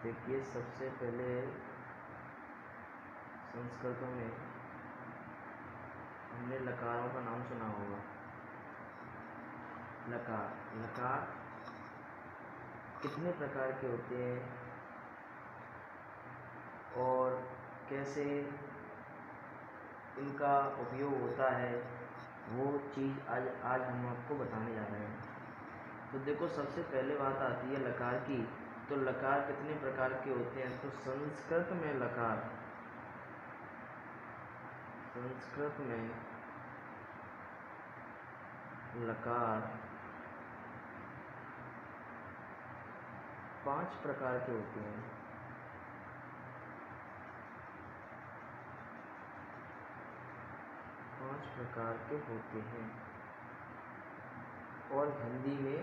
देखिए, सबसे पहले संस्कृत में हमने लकारों का नाम सुना होगा। लकार कितने प्रकार के होते हैं और कैसे इनका उपयोग होता है, वो चीज़ आज हम आपको बताने जा रहे हैं। तो देखो, सबसे पहले बात आती है लकार की। तो लकार कितने प्रकार के होते हैं? तो संस्कृत में लकार 5 प्रकार के होते हैं। और हिंदी में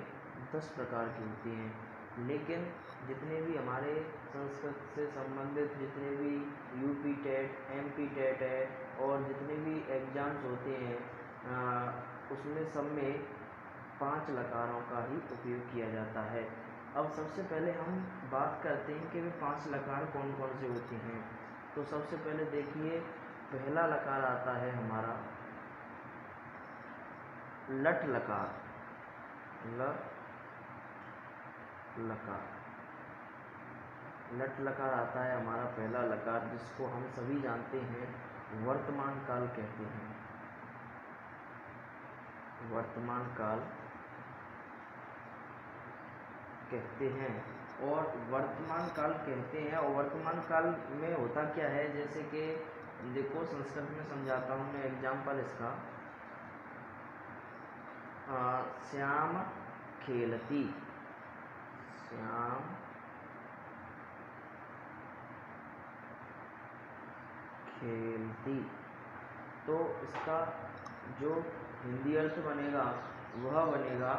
10 प्रकार की होती हैं। लेकिन जितने भी हमारे संस्कृत से संबंधित जितने भी यूपी टेट, एमपी टेट है और जितने भी एग्जाम्स होते हैं, उसमें सब में 5 लकारों का ही उपयोग किया जाता है। अब सबसे पहले हम बात करते हैं कि वे 5 लकार कौन कौन से होते हैं। तो सबसे पहले देखिए, पहला लकार आता है हमारा लट लकार। लट लकार आता है हमारा पहला लकार, जिसको हम सभी जानते हैं वर्तमान काल कहते हैं। वर्तमान काल कहते हैं और वर्तमान काल कहते हैं। और वर्तमान काल में होता क्या है, जैसे कि देखो, संस्कृत में समझाता हूँ मैं एग्जाम्पल इसका। श्याम खेलती, श्याम खेलती। तो इसका जो हिंदी अर्थ बनेगा वह बनेगा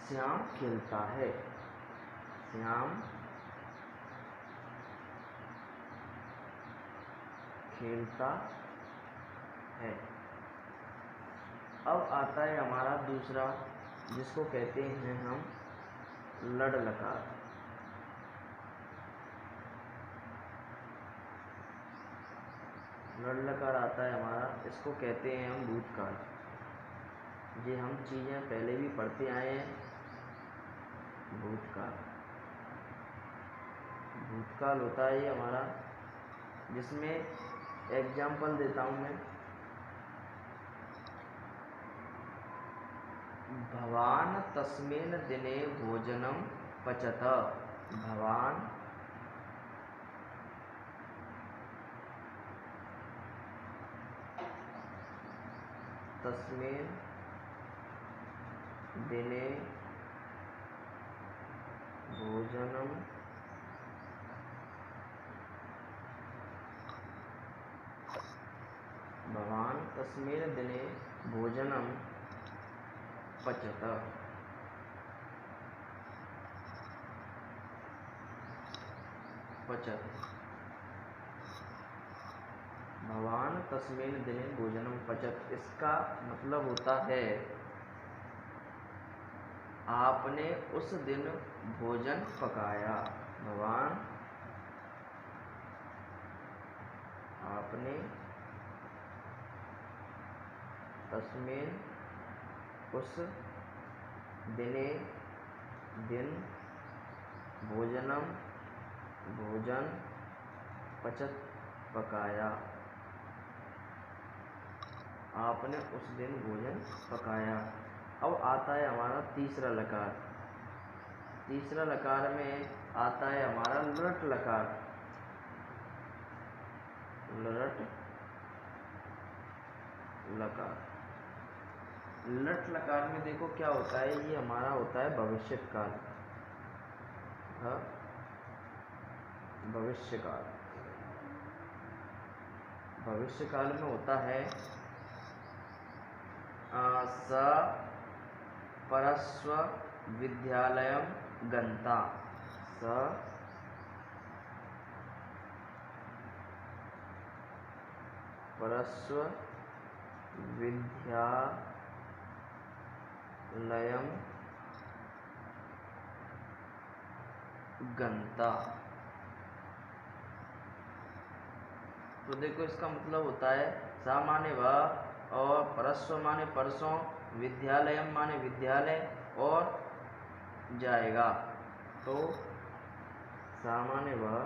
श्याम खेलता है। श्याम खेलता है। अब आता है हमारा दूसरा, जिसको कहते हैं हम लड लकार। लड लकार आता है हमारा, इसको कहते हैं हम भूतकाल। ये हम चीज़ें पहले भी पढ़ते आए हैं। भूतकाल होता है ये हमारा, जिसमें एग्जाम्पल देता हूँ मैं। भवान तस्मिन् दिने भोजनं पचत। भवान तस्मिन् दिने भोजनं भवान तस्मिन् दिने भोजनं पचत। भवान तस्मिन् दिने भोजनं पचत, इसका मतलब होता है आपने उस दिन भोजन पकाया। भगवान आपने तस्मिन् उस दिने दिन भोजन पचत पकाया। आपने उस दिन भोजन पकाया। अब आता है हमारा तीसरा लकार। तीसरा लकार में आता है हमारा लट लकार। लट लकार में देखो क्या होता है, ये हमारा होता है भविष्यकाल। भविष्यकाल में होता है स परस्व विद्यालयं गन्ता। स परस्व विद्यालयं गंता। तो देखो इसका मतलब होता है सा माने वह और परस्व माने परसों, विद्यालयम माने विद्यालय और जाएगा। तो सा माने वह,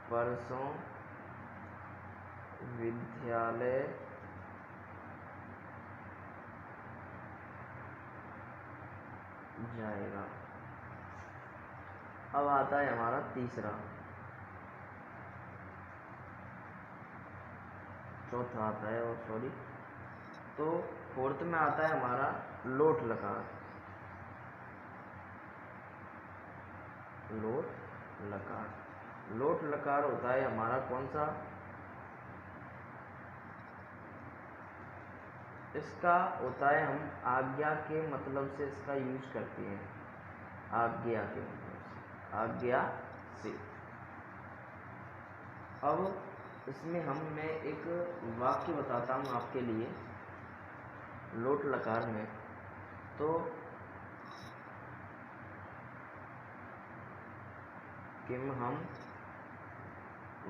परसों विद्यालय जाएगा। अब आता है हमारा तीसरा, चौथा आता है और सॉरी, तो फोर्थ में आता है हमारा लोट लकार। लोट लकार, लोट लकार होता है हमारा कौन सा, इसका होता है हम आज्ञा के मतलब से इसका यूज करते हैं, आज्ञा के मतलब से, आज्ञा से। अब इसमें मैं एक वाक्य बताता हूँ आपके लिए लोट लकार में। तो किम हम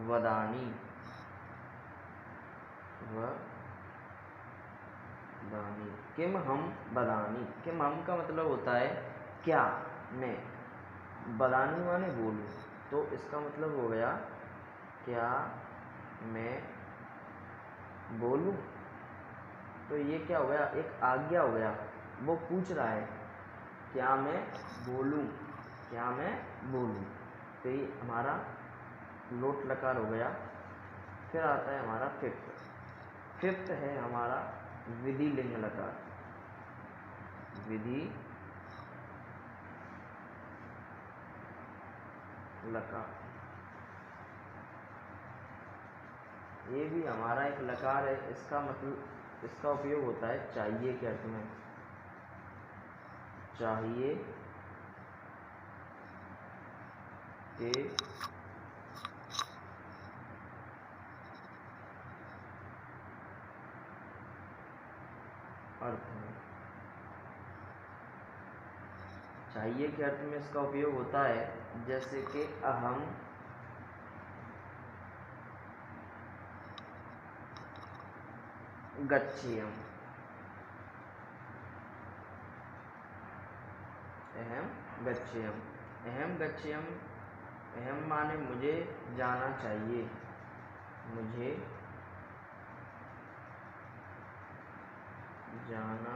वदानी, वदानी, किम हम वदानी। किम हम का मतलब होता है क्या मैं, वदानी माने बोलूँ, तो इसका मतलब हो गया क्या मैं बोलूँ। तो ये क्या हो गया, एक आज्ञा हो गया, वो पूछ रहा है क्या मैं बोलूँ, क्या मैं बोलूँ। तो ये हमारा लोट लकार हो गया। फिर आता है हमारा फिफ्थ, फिफ्थ है हमारा विधि लिंग लकार। विधि लकार, ये भी हमारा एक लकार है। इसका मतलब, इसका उपयोग होता है चाहिए के अर्थ में, चाहिए के अर्थ में, चाहिए के अर्थ में इसका उपयोग होता है। जैसे कि अहम गच्छेयम, अहम गच्छेयम, अहम गच्छेयम, अहम माने मुझे जाना चाहिए, मुझे जाना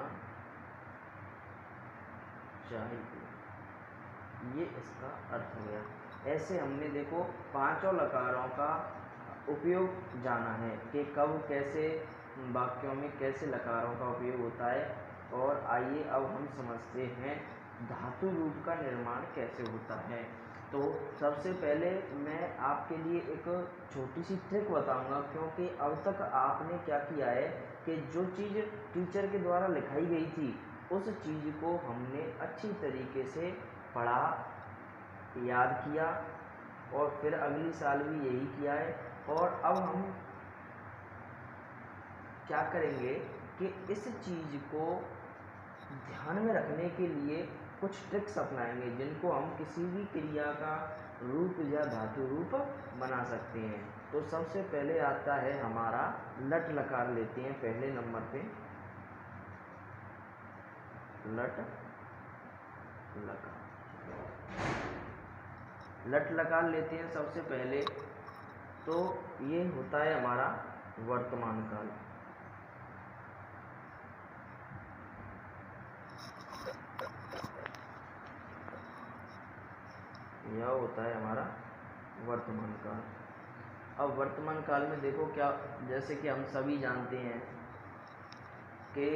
चाहिए, ये इसका अर्थ हो गया। ऐसे हमने देखो पांचों लकारों का उपयोग जाना है कि कब कैसे वाक्यों में कैसे लकारों का उपयोग होता है। और आइए अब हम समझते हैं धातु रूप का निर्माण कैसे होता है। तो सबसे पहले मैं आपके लिए एक छोटी सी ट्रिक बताऊंगा, क्योंकि अब तक आपने क्या किया है कि जो चीज़ टीचर के द्वारा लिखाई गई थी उस चीज़ को हमने अच्छी तरीके से पढ़ा, याद किया और फिर अगली साल भी यही किया है। और अब हम क्या करेंगे कि इस चीज़ को ध्यान में रखने के लिए कुछ ट्रिक्स अपनाएंगे जिनको हम किसी भी क्रिया का रूप या धातु रूप बना सकते हैं। तो सबसे पहले आता है हमारा लट लकार, लेते हैं पहले नंबर पे लट लकार। लट लकार लेते हैं सबसे पहले, तो ये होता है हमारा वर्तमान काल। यह होता है हमारा वर्तमान काल। अब वर्तमान काल में देखो क्या, जैसे कि हम सभी जानते हैं कि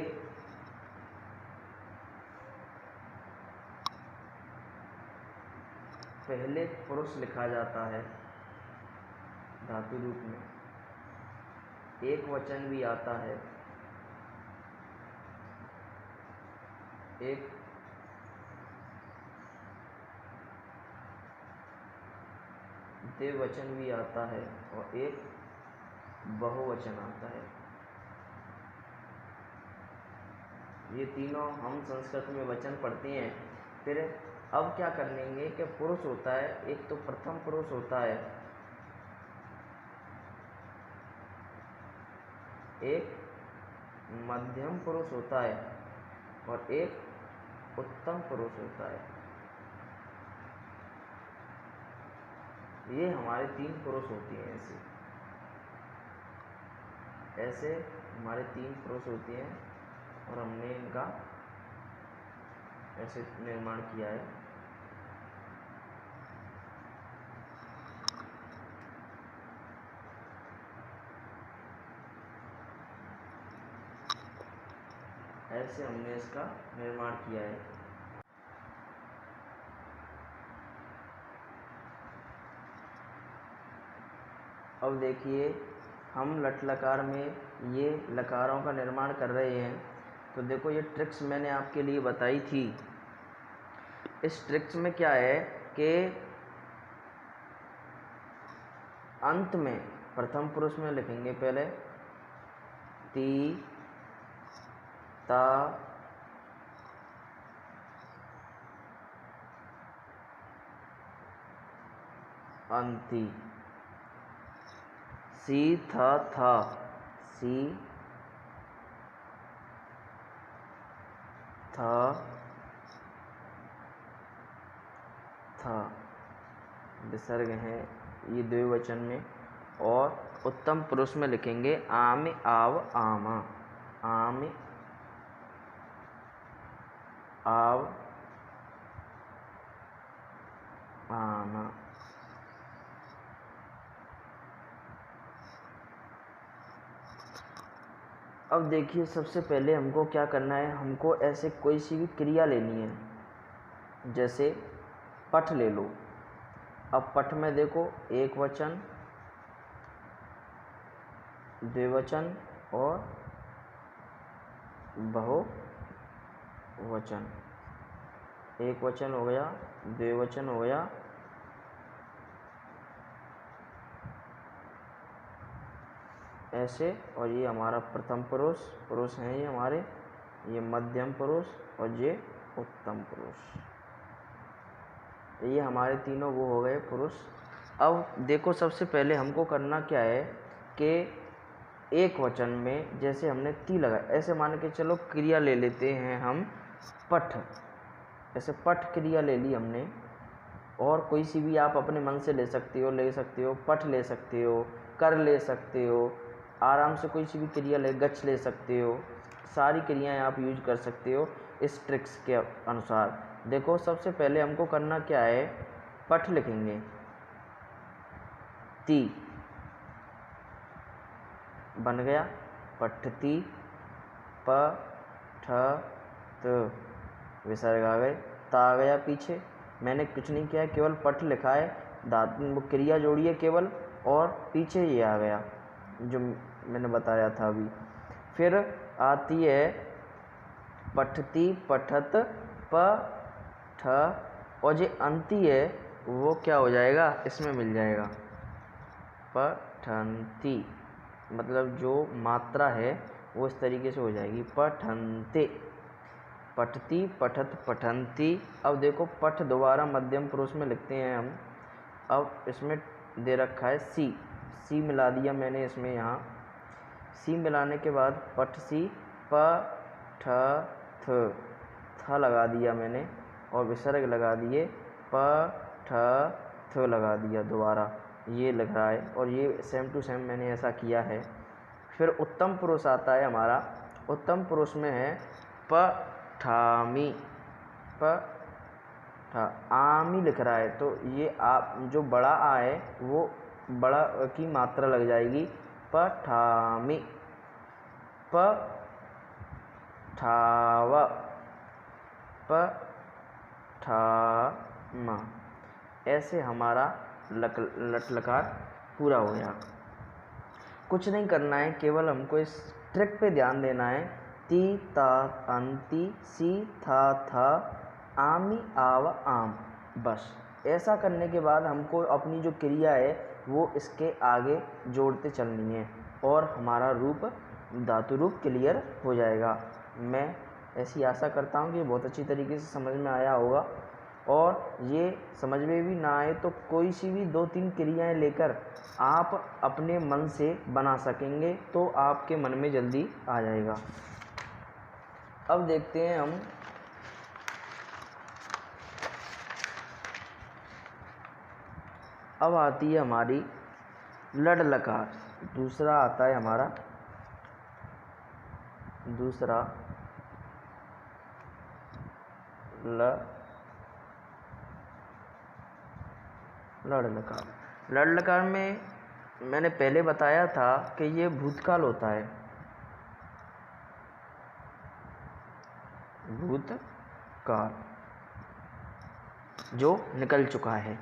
पहले पुरुष लिखा जाता है धातु रूप में, एक वचन भी आता है, एक द्विवचन भी आता है और एक बहुवचन आता है। ये तीनों हम संस्कृत में वचन पढ़ते हैं, फिर अब क्या कर लेंगे कि पुरुष होता है, एक तो प्रथम पुरुष होता है, एक मध्यम पुरुष होता है और एक उत्तम पुरुष होता है। ये हमारे 3 पुरुष होती हैं। ऐसे हमारे 3 पुरुष होती हैं और हमने इनका ऐसे निर्माण किया है। ऐसे हमने इसका निर्माण किया है। अब देखिए, हम लट लकार में ये लकारों का निर्माण कर रहे हैं। तो देखो, ये ट्रिक्स मैंने आपके लिए बताई थी। इस ट्रिक्स में क्या है कि अंत में प्रथम पुरुष में लिखेंगे पहले ती, ता, अंति, सी, था, सी, था, विसर्ग हैं ये द्विवचन में। और उत्तम पुरुष में लिखेंगे आम, आव, आमा, आम, आव, आमा। अब देखिए, सबसे पहले हमको क्या करना है, हमको ऐसे कोई सी भी क्रिया लेनी है। जैसे पठ ले लो। अब पठ में देखो, एक वचन, द्विवचन और बहुवचन। एक वचन हो गया, द्विवचन हो गया, ऐसे। और ये हमारा प्रथम पुरुष हैं, ये हमारे, ये मध्यम पुरुष और ये उत्तम पुरुष। ये हमारे तीनों वो हो गए पुरुष। अब देखो, सबसे पहले हमको करना क्या है कि एक वचन में जैसे हमने ती लगाया, ऐसे मान के चलो क्रिया ले लेते हैं हम पठ। ऐसे पठ क्रिया ले ली हमने, और कोई सी भी आप अपने मन से ले सकते हो, पठ ले सकते हो, कर ले सकते हो, आराम से कोई सी भी क्रिया गच्छ ले सकते हो। सारी क्रियाएं आप यूज कर सकते हो इस ट्रिक्स के अनुसार। देखो, सबसे पहले हमको करना क्या है, पठ लिखेंगे ती, बन गया पठती, प, ठ, त, विसर्ग आ गए, ता आ गया पीछे। मैंने कुछ नहीं किया है, केवल पठ लिखा है, क्रिया जोड़ी है केवल, और पीछे ये आ गया जो मैंने बताया था अभी। फिर आती है पठती, पठत, प, ठ, और जो अंती है वो क्या हो जाएगा, इसमें मिल जाएगा पठंती। मतलब जो मात्रा है वो इस तरीके से हो जाएगी, पठन्ते, पठती, पठत, पठन्ती। अब देखो, पठ दोबारा मध्यम पुरुष में लिखते हैं हम। अब इसमें दे रखा है सी मिला दिया मैंने इसमें, यहाँ सी मिलाने के बाद पठ सी, प, ठ, थ लगा दिया मैंने, और विसर्ग लगा दिए, प, ठ, थ लगा दिया दोबारा, ये लग रहा है। और ये सेम टू सेम मैंने ऐसा किया है। फिर उत्तम पुरुष आता है हमारा। उत्तम पुरुष में है पठामी, आमी लिख रहा है, तो ये आप जो बड़ा आ है वो बड़ा की मात्रा लग जाएगी, पठामी, पठाव, पठामा। ऐसे हमारा लट लकार पूरा हो गया। कुछ नहीं करना है, केवल हमको इस ट्रिक पे ध्यान देना है। ती, ता, अंति, सी, था, आमी, आव, आम। बस ऐसा करने के बाद हमको अपनी जो क्रिया है वो इसके आगे जोड़ते चलनी है, और हमारा रूप, धातु रूप क्लियर हो जाएगा। मैं ऐसी आशा करता हूँ कि बहुत अच्छी तरीके से समझ में आया होगा, और ये समझ में भी ना आए तो कोई सी भी 2-3 क्रियाएं लेकर आप अपने मन से बना सकेंगे, तो आपके मन में जल्दी आ जाएगा। अब देखते हैं हम अब आती है हमारी लड लकार। दूसरा आता है हमारा दूसरा लड लकार। लड लकार में मैंने पहले बताया था कि ये भूतकाल होता है, भूतकाल जो निकल चुका है।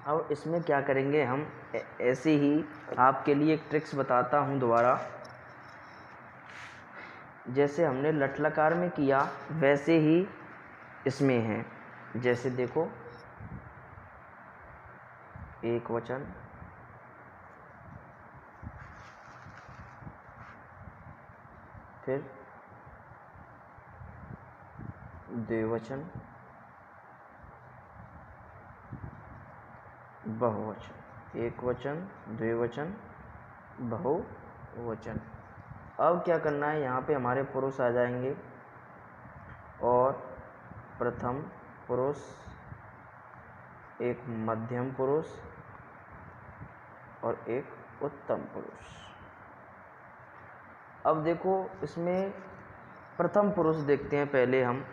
अब इसमें क्या करेंगे हम, ऐसे ही आपके लिए एक ट्रिक्स बताता हूँ दोबारा। जैसे हमने लट लकार में किया वैसे ही इसमें है। जैसे देखो, एक वचन, फिर द्विवचन, बहुवचन, एक वचन, द्विवचन, बहुवचन। अब क्या करना है, यहाँ पे हमारे पुरुष आ जाएंगे, और प्रथम पुरुष, एक मध्यम पुरुष और एक उत्तम पुरुष। अब देखो, इसमें प्रथम पुरुष देखते हैं पहले हम।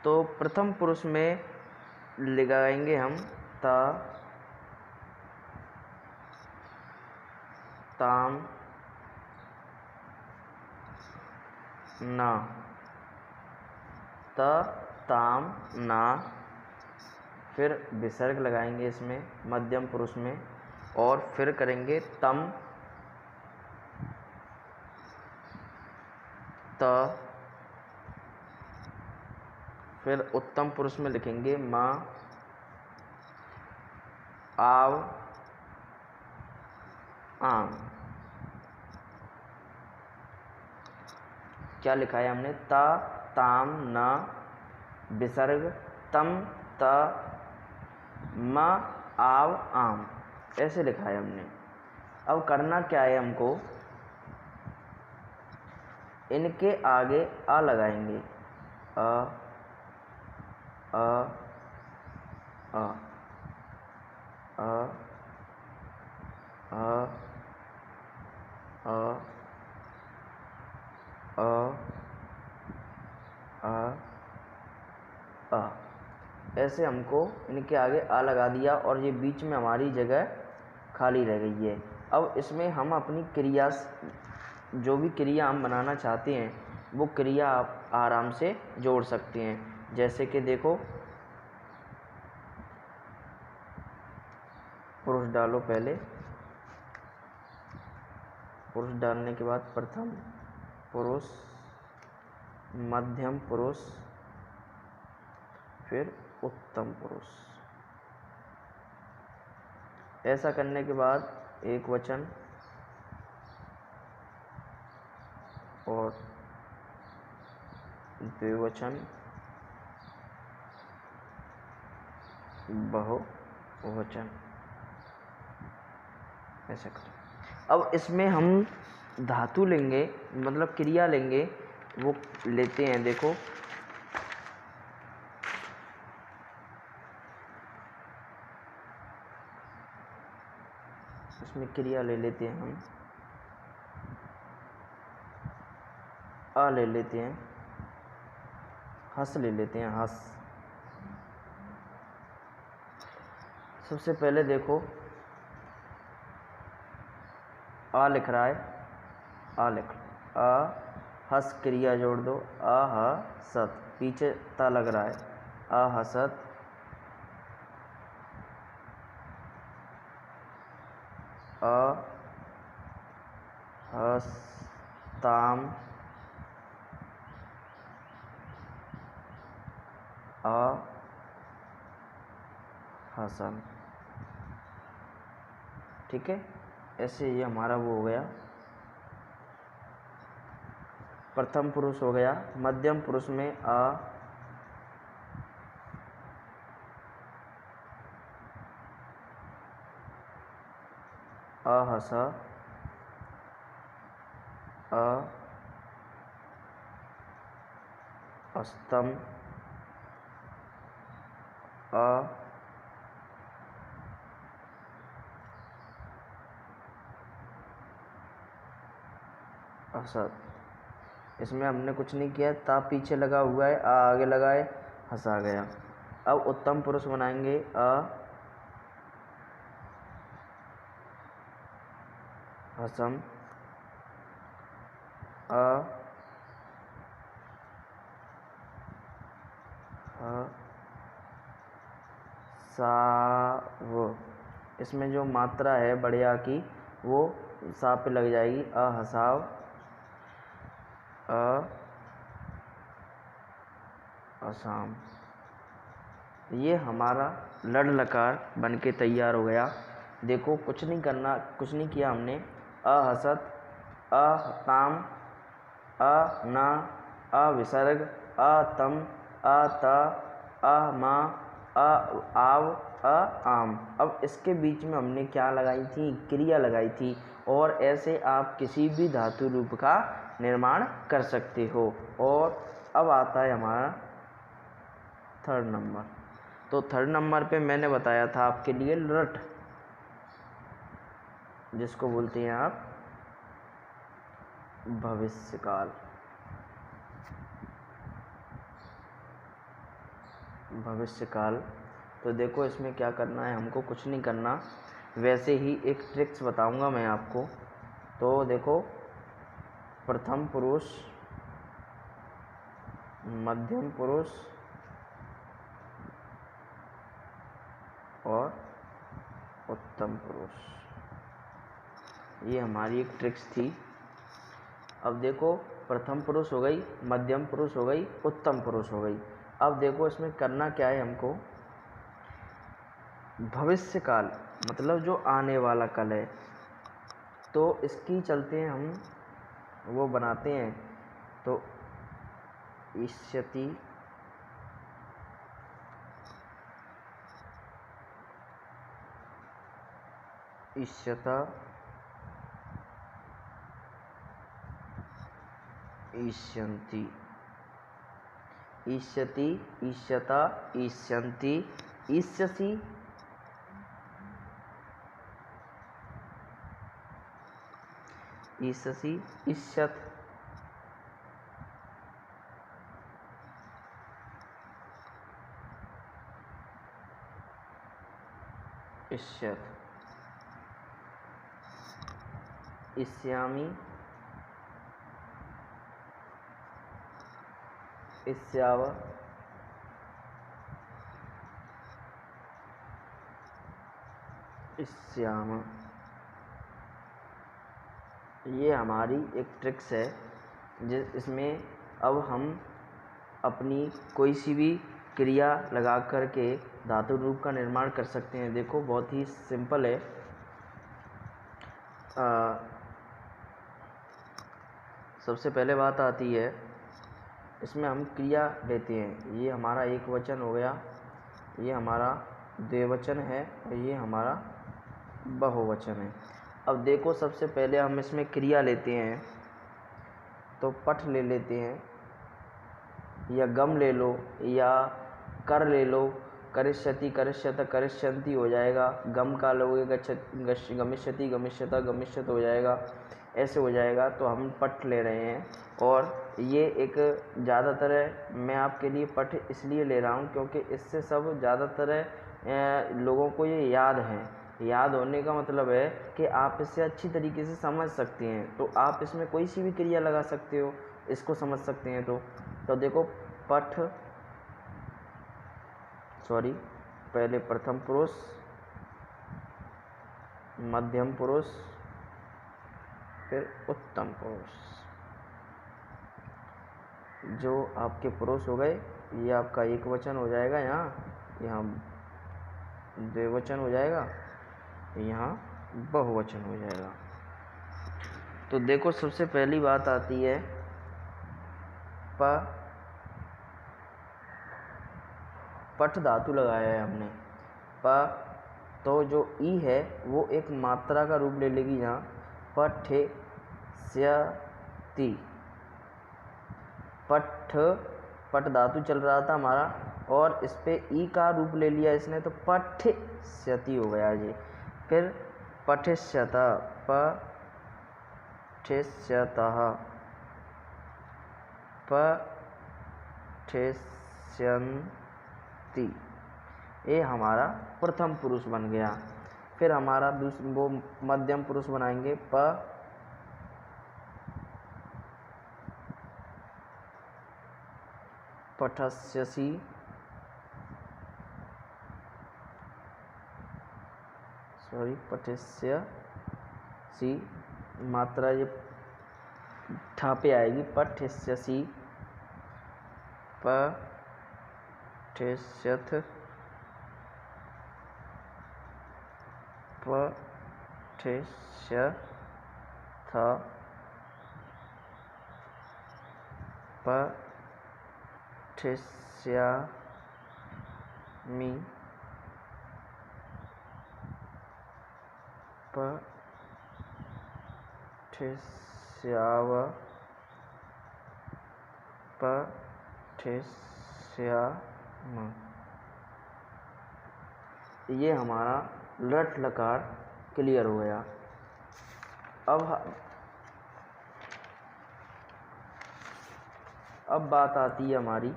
तो प्रथम पुरुष में लगाएंगे हम ता, ताम, ना, त, ताम, ना। फिर विसर्ग लगाएंगे इसमें मध्यम पुरुष में, और फिर करेंगे तम, त। फिर उत्तम पुरुष में लिखेंगे मा, आव, आम। क्या लिखा है हमने, ता, ताम, ना, विसर्ग तम, त, म, आव, आम, ऐसे लिखा है हमने। अब करना क्या है हमको, इनके आगे आ लगाएंगे, अ, अ, अ, अ, अ, अ, अ, अ। ऐसे हमको इनके आगे आ लगा दिया, और ये बीच में हमारी जगह खाली रह गई है। अब इसमें हम अपनी क्रिया, जो भी क्रिया हम बनाना चाहते हैं वो क्रिया आप आराम से जोड़ सकते हैं। जैसे कि देखो, पुरुष डालो पहले, पुरुष डालने के बाद प्रथम पुरुष, मध्यम पुरुष, फिर उत्तम पुरुष। ऐसा करने के बाद एक वचन और द्विवचन, बहुवचन, ऐसा करें। अब इसमें हम धातु लेंगे, मतलब क्रिया लेंगे, वो लेते हैं। देखो, इसमें क्रिया ले लेते हैं हम, आ ले लेते हैं, हस ले लेते हैं, हस। सबसे पहले देखो, आ लिख रहा है, आ लिख, आ, हस क्रिया जोड़ दो, आ, ह, सत। पीछे ता लग रहा है, आ, हसत, आ, हस, ताम, आ, हसन। ठीक है, ऐसे ये हमारा वो हो गया। प्रथम पुरुष हो गया। मध्यम पुरुष में अहस, अस्तम, असत। इसमें हमने कुछ नहीं किया, ता पीछे लगा हुआ है, आ आगे लगाए, हंस आ गया। अब उत्तम पुरुष बनाएंगे, हसम, साव। इसमें जो मात्रा है बढ़िया की वो सा पे लग जाएगी, हसाव, असाम। ये हमारा लड़ लकार बन के तैयार हो गया। देखो कुछ नहीं करना, कुछ नहीं किया हमने। अहसत, अताम, ना, अविसर्ग, अतम, अत, अमा, आव, आम। अब इसके बीच में हमने क्या लगाई थी, क्रिया लगाई थी। और ऐसे आप किसी भी धातु रूप का निर्माण कर सकते हो। और अब आता है हमारा थर्ड नंबर। तो थर्ड नंबर पे मैंने बताया था आपके लिए लृट, जिसको बोलते हैं आप भविष्यकाल। भविष्यकाल। तो देखो इसमें क्या करना है, हमको कुछ नहीं करना, वैसे ही एक ट्रिक्स बताऊंगा मैं आपको। तो देखो प्रथम पुरुष, मध्यम पुरुष और उत्तम पुरुष, ये हमारी एक ट्रिक्स थी। अब देखो प्रथम पुरुष हो गई, मध्यम पुरुष हो गई, उत्तम पुरुष हो गई। अब देखो इसमें करना क्या है हमको, भविष्यकाल मतलब जो आने वाला कल है, तो इसकी चलते हैं हम वो बनाते हैं। तो इष्यति, इष्यता, इष्यन्ति, इष्यति, इष्यता, इष्यन्ति, इष्यसि, इष्यसि, इष्यत, इष्यत, इष्यामि, इष्याव, इष्याम। ये हमारी एक ट्रिक्स है, इसमें अब हम अपनी कोई सी भी क्रिया लगा कर के धातु रूप का निर्माण कर सकते हैं। देखो बहुत ही सिंपल है। सबसे पहले बात आती है, इसमें हम क्रिया लेते हैं। ये हमारा एक वचन हो गया, ये हमारा द्विवचन है और ये हमारा बहुवचन है। अब देखो सबसे पहले हम इसमें क्रिया लेते हैं, तो पठ ले लेते हैं, या गम ले लो, या कर ले लो। करिष्यति, करिष्यत, करिष्यन्ति हो जाएगा। गम का लोगे गमिष्यति, गमिष्यता, गमिष्यत हो जाएगा, ऐसे हो जाएगा। तो हम पठ ले रहे हैं। और ये एक ज़्यादातर मैं आपके लिए पठ इसलिए ले रहा हूँ क्योंकि इससे सब ज़्यादातर लोगों को ये याद है। याद होने का मतलब है कि आप इससे अच्छी तरीके से समझ सकते हैं। तो आप इसमें कोई सी भी क्रिया लगा सकते हो, इसको समझ सकते हैं। तो देखो पठ, पहले प्रथम पुरुष, मध्यम पुरुष, फिर उत्तम पुरुष। जो आपके पुरुष हो गए, ये आपका एक वचन हो जाएगा, यहाँ द्विवचन हो जाएगा, यहाँ बहुवचन हो जाएगा। तो देखो सबसे पहली बात आती है पठ धातु लगाया है हमने प, तो जो ई है वो एक मात्रा का रूप ले लेगी यहाँ पठेस्यति। पठ धातु चल रहा था हमारा और इस पे ई का रूप ले लिया इसने, तो पठेस्यति हो गया ये। फिर पठेस्यत, पठेस्यतः, पठेस्यन्ति, ये हमारा प्रथम पुरुष बन गया। फिर हमारा वो मध्यम पुरुष बनाएंगे पठस्यसि, पठस्यसि, मात्रा ये ठा पे आएगी, पठस्यसि, पठस्यथ, पठस्यथ, पठस्यामि, पठस्याव, पठस्याम। ये हमारा लट लकार क्लियर हो गया। अब बात आती है हमारी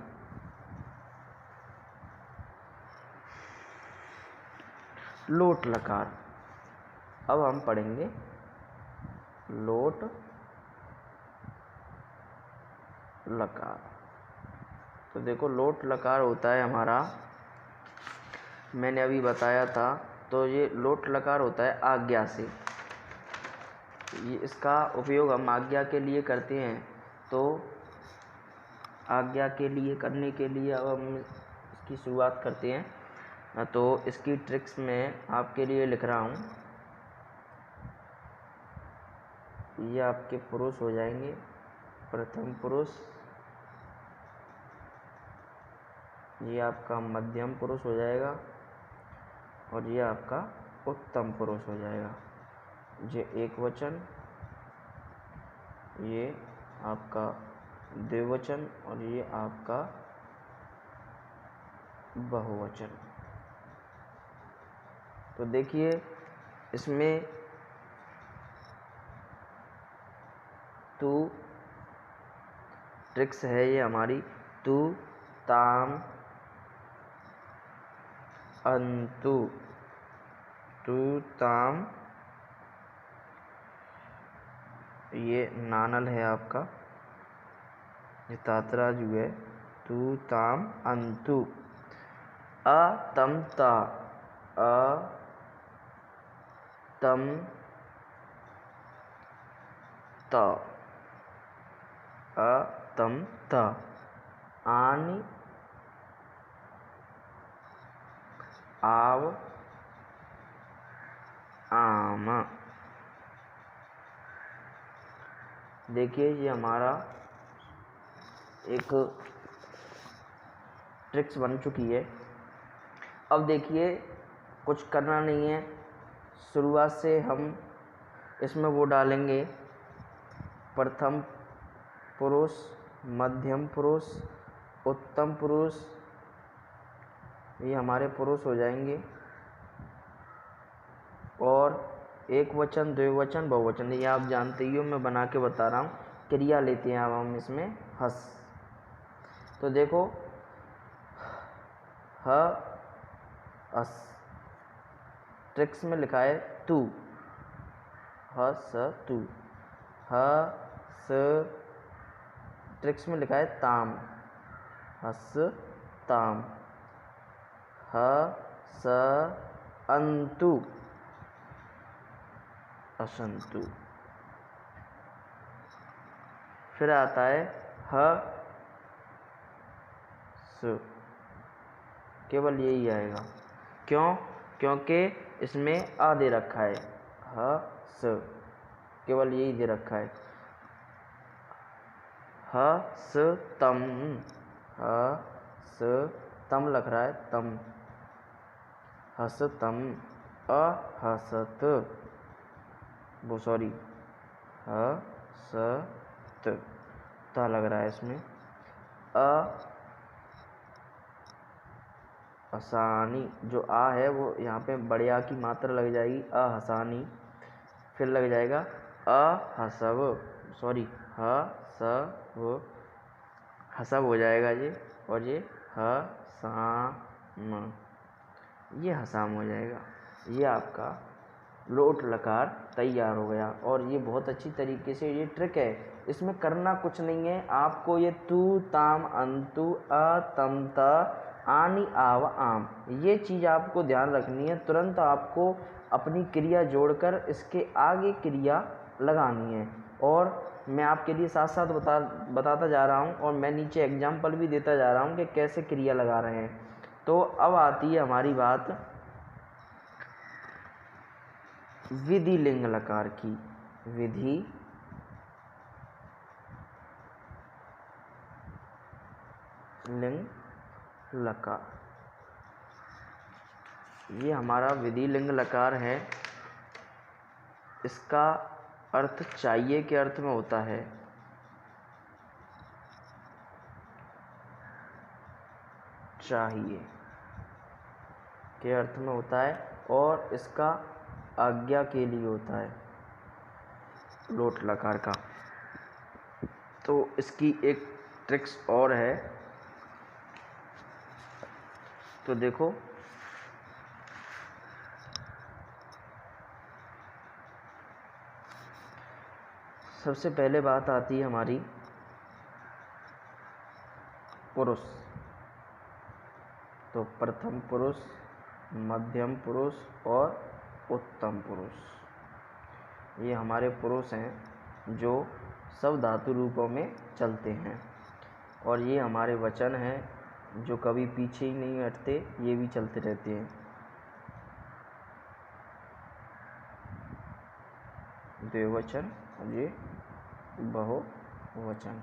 लोट लकार। अब हम पढ़ेंगे लोट लकार। तो देखो लोट लकार होता है हमारा, मैंने अभी बताया था, तो ये लोट लकार होता है आज्ञा से। ये इसका उपयोग हम आज्ञा के लिए करते हैं। तो आज्ञा के लिए करने के लिए अब हम इसकी शुरुआत करते हैं। तो इसकी ट्रिक्स मैं आपके लिए लिख रहा हूँ। ये आपके पुरुष हो जाएंगे, प्रथम पुरुष, ये आपका मध्यम पुरुष हो जाएगा और ये आपका उत्तम पुरुष हो जाएगा। ये एक वचन, ये आपका द्विवचन और ये आपका बहुवचन। तो देखिए इसमें तू ट्रिक्स है ये हमारी, तू, ताम, अंतु, तू, ताम, ये नानल है आपका, ये तातराजू है, तू, ताम, अंतु, अ, तम, ता, अ, तम, ता, अ, तम, ता, आनी, आव, आम। देखिए ये हमारा एक ट्रिक्स बन चुकी है। अब देखिए कुछ करना नहीं है, शुरुआत से हम इसमें वो डालेंगे प्रथम पुरुष, मध्यम पुरुष, उत्तम पुरुष, ये हमारे पुरुष हो जाएंगे। और एक वचन, द्विवचन, बहुवचन, ये आप जानते ही हो, मैं बना के बता रहा हूँ। क्रिया लेते हैं अब हम इसमें हस। तो देखो ह अस, ट्रिक्स में लिखा है तू, ह स तू, ह स, ट्रिक्स में लिखा है ताम, हस ताम, ह स अंतु, असंतु। फिर आता है ह स, केवल यही आएगा। क्यों? क्योंकि इसमें आ दे रखा है, ह स, केवल यही दे रखा है। हस्तम, हस्तम लग रहा है, तम, हस्तम, अहसत, वो सॉरी, हसत, ता लग रहा है इसमें, हसानी, जो आ है वो यहाँ पे बड़े आ की मात्रा लग जाएगी, अहसानी, फिर लग जाएगा अहसब, सॉरी, हसब, हसब हो जाएगा ये, और ये हसाम, ये हसाम हो जाएगा। ये आपका लोट लकार तैयार हो गया। और ये बहुत अच्छी तरीके से ये ट्रिक है, इसमें करना कुछ नहीं है आपको। ये तू, ताम, अंतु, अ, तम, त, आनी, आव, आम, ये चीज़ आपको ध्यान रखनी है। तुरंत आपको अपनी क्रिया जोड़कर इसके आगे क्रिया लगानी है। और मैं आपके लिए साथ साथ बताता जा रहा हूँ, और मैं नीचे एग्जाम्पल भी देता जा रहा हूँ कि कैसे क्रिया लगा रहे हैं। तो अब आती है हमारी बात विधि लिंग लकार की। विधि लिंग लकार, ये हमारा विधि लिंग लकार है। इसका अर्थ चाहिए के अर्थ में होता है। चाहिए के अर्थ में होता है, और इसका आज्ञा के लिए होता है लोट लकार का। तो इसकी एक ट्रिक्स और है, तो देखो, सबसे पहले बात आती है हमारी पुरुष। तो प्रथम पुरुष, मध्यम पुरुष और उत्तम पुरुष, ये हमारे पुरुष हैं जो सब धातु रूपों में चलते हैं। और ये हमारे वचन हैं जो कभी पीछे ही नहीं हटते, ये भी चलते रहते हैं। द्विवचन और ये बहुवचन।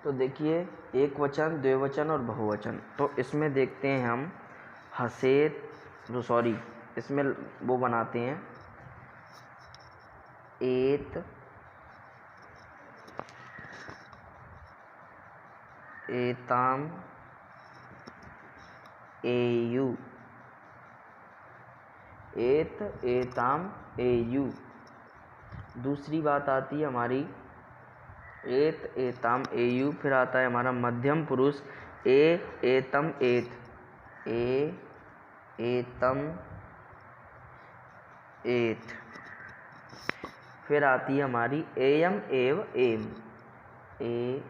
तो देखिए, एक वचन, द्विवचन और बहुवचन। तो इसमें देखते हैं हम हसेत, सॉरी, इसमें वो बनाते हैं एत, एताम, एयु, एत, एताम, एयु। दूसरी बात आती है हमारी एत, एताम, एयु। फिर आता है हमारा मध्यम पुरुष ए, एतम, एत, ए, एतम, एत। फिर आती है हमारी एयम, एव, एम, ए,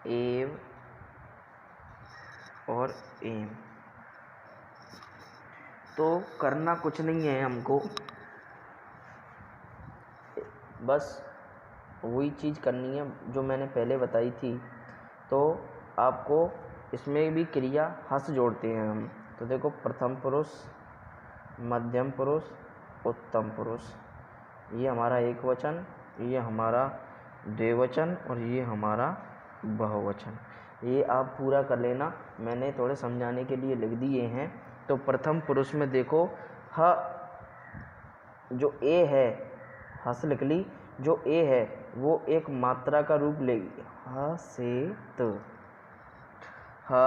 एव और एम। तो करना कुछ नहीं है हमको, बस वही चीज़ करनी है जो मैंने पहले बताई थी। तो आपको इसमें भी क्रिया हस जोड़ते हैं हम। तो देखो, प्रथम पुरुष, मध्यम पुरुष, उत्तम पुरुष, ये हमारा एक वचन, ये हमारा द्विवचन और ये हमारा बहुवचन। ये आप पूरा कर लेना, मैंने थोड़े समझाने के लिए लिख दिए हैं। तो प्रथम पुरुष में देखो, ह जो ए है, हस लिख ली, जो ए है वो एक मात्रा का रूप लेगी, ह से त, ह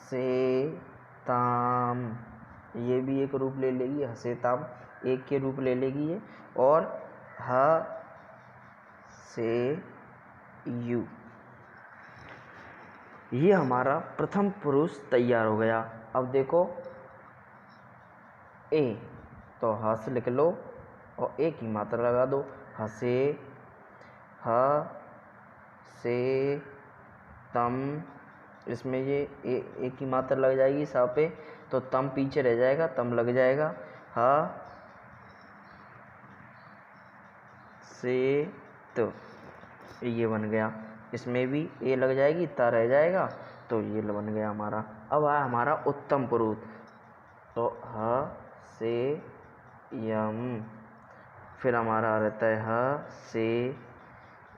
से ताम, ये भी एक रूप ले लेगी, हसेताम एक के रूप ले लेगी ये। और ह से यू, ये हमारा प्रथम पुरुष तैयार हो गया। अब देखो ए, तो हस लिख लो और एक ही मात्रा लगा दो, हसे, ह से तम, इसमें ये एक ही मात्रा लग जाएगी सा पे, तो तम पीछे रह जाएगा, तम लग जाएगा, ह से त, ये बन गया। इसमें भी ए लग जाएगी, ता रह जाएगा, तो ये बन गया हमारा। अब आया हमारा उत्तम पुरुष, तो ह से यम, फिर हमारा रहता है ह से,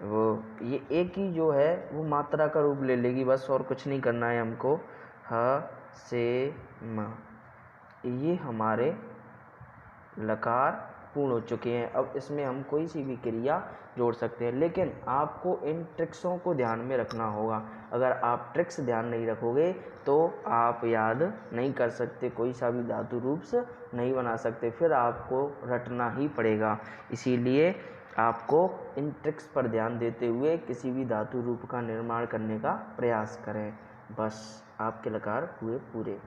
वो ये एक ही जो है वो मात्रा का रूप ले लेगी बस, और कुछ नहीं करना है हमको। ह से म, ये हमारे लकार पूर्ण हो चुके हैं। अब इसमें हम कोई सी भी क्रिया जोड़ सकते हैं, लेकिन आपको इन ट्रिक्सों को ध्यान में रखना होगा। अगर आप ट्रिक्स ध्यान नहीं रखोगे तो आप याद नहीं कर सकते, कोई सा भी धातु रूप्स नहीं बना सकते, फिर आपको रटना ही पड़ेगा। इसीलिए आपको इन ट्रिक्स पर ध्यान देते हुए किसी भी धातु रूप का निर्माण करने का प्रयास करें। बस आपके लकार हुए पूरे।